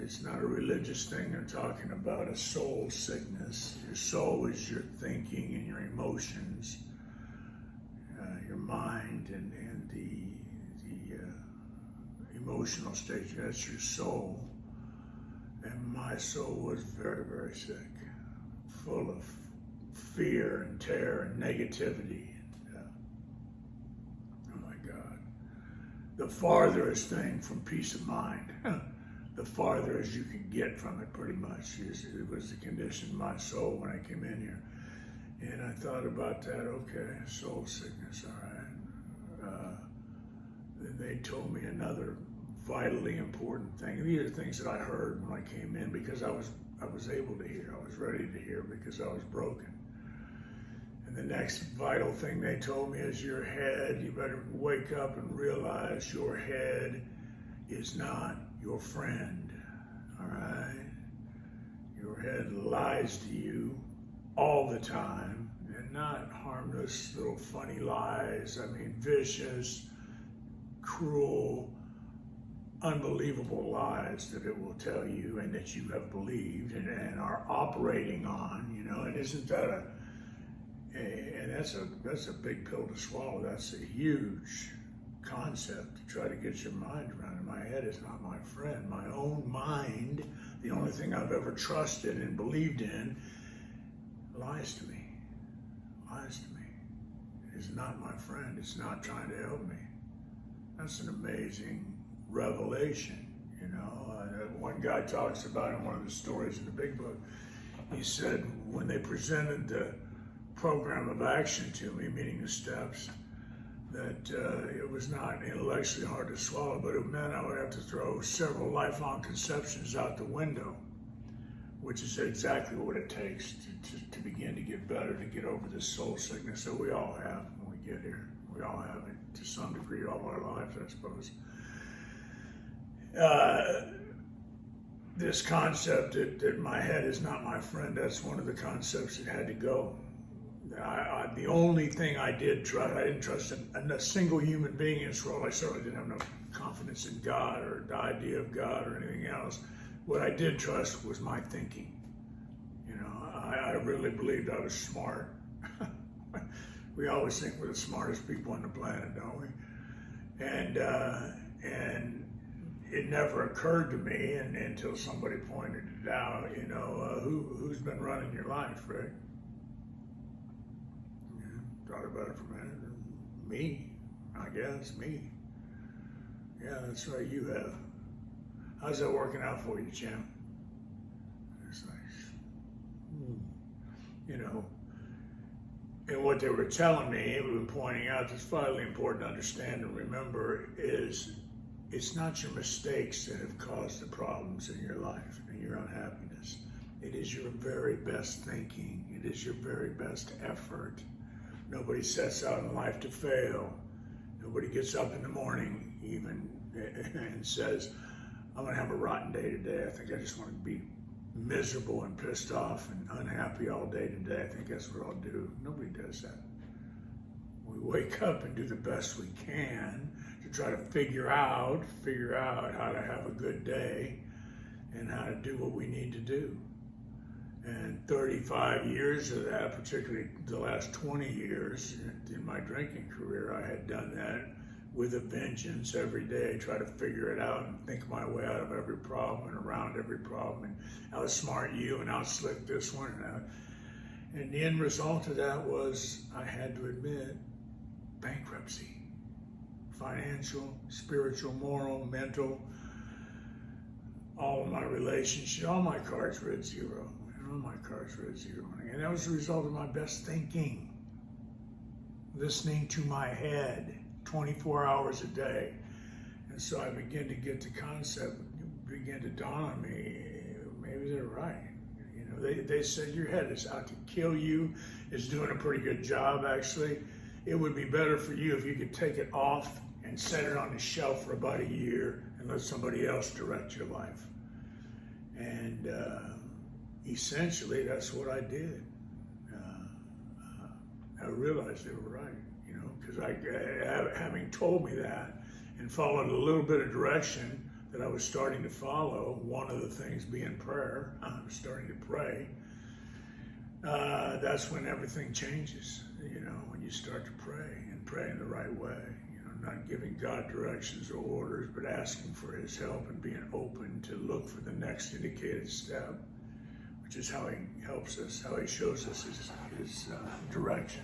It's not a religious thing. They're talking about a soul sickness. Your soul is your thinking and your emotions, your mind, and the emotional state. That's your soul. And my soul was very, very sick, full of fear and terror and negativity. Oh my God. The farthest thing from peace of mind, the farther as you could get from it, pretty much. It was the condition of my soul when I came in here. And I thought about that, okay, soul sickness, all right. Then they told me another vitally important thing. These are things that I heard when I came in because I was able to hear. I was ready to hear because I was broken. And the next vital thing they told me is your head, you better wake up and realize your head is not your friend, all right? Your head lies to you all the time, and not harmless little funny lies. I mean, vicious, cruel, unbelievable lies that it will tell you and that you have believed and are operating on, you know. And isn't that and that's a big pill to swallow. That's a huge concept to try to get your mind around. And my head is not my friend. My own mind, the only thing I've ever trusted and believed in, lies to me. Lies to me. It is not my friend. It's not trying to help me. That's an amazing revelation, you know. One guy talks about in one of the stories in the big book, he said when they presented the program of action to me, meaning the steps, that it was not intellectually hard to swallow, but it meant I would have to throw several lifelong conceptions out the window, which is exactly what it takes to begin to get better, to get over this soul sickness that we all have when we get here. We all have it to some degree all our lives, I suppose. This concept that my head is not my friend, that's one of the concepts that had to go. The only thing I did trust, I didn't trust a single human being in this world. I certainly didn't have no confidence in God or the idea of God or anything else. What I did trust was my thinking. You know, I really believed I was smart. We always think we're the smartest people on the planet, don't we? And it never occurred to me until somebody pointed it out, you know, who's been running your life, Rick? Thought about it for a minute. Me, I guess, me. Yeah, that's right, you have. How's that working out for you, champ? It's like, you know, and what they were telling me, and pointing out that's vitally important to understand and remember is it's not your mistakes that have caused the problems in your life and your unhappiness. It is your very best thinking. It is your very best effort. Nobody sets out in life to fail. Nobody gets up in the morning even and says, I'm gonna have a rotten day today. I think I just want to be miserable and pissed off and unhappy all day today. I think that's what I'll do. Nobody does that. We wake up and do the best we can to try to figure out how to have a good day and how to do what we need to do. And 35 years of that, particularly the last 20 years in my drinking career, I had done that with a vengeance every day, try to figure it out and think my way out of every problem and around every problem and outsmart you and outslick this one. And the end result of that was, I had to admit, bankruptcy. Financial, spiritual, moral, mental, all of my relationships, all my cards were at zero. All my cards were at zero. And that was the result of my best thinking. Listening to my head 24 hours a day. And so I began to get the concept, began to dawn on me, maybe they're right. You know, they said your head is out to kill you. It's doing a pretty good job, actually. It would be better for you if you could take it off and set it on the shelf for about a year and let somebody else direct your life. And essentially, that's what I did. I realized they were right, you know, because having told me that and followed a little bit of direction that I was starting to follow, one of the things being prayer, I was starting to pray. That's when everything changes, when you start to pray and pray in the right way, not giving God directions or orders, but asking for his help and being open to look for the next indicated step, which is how he helps us, how he shows us his direction.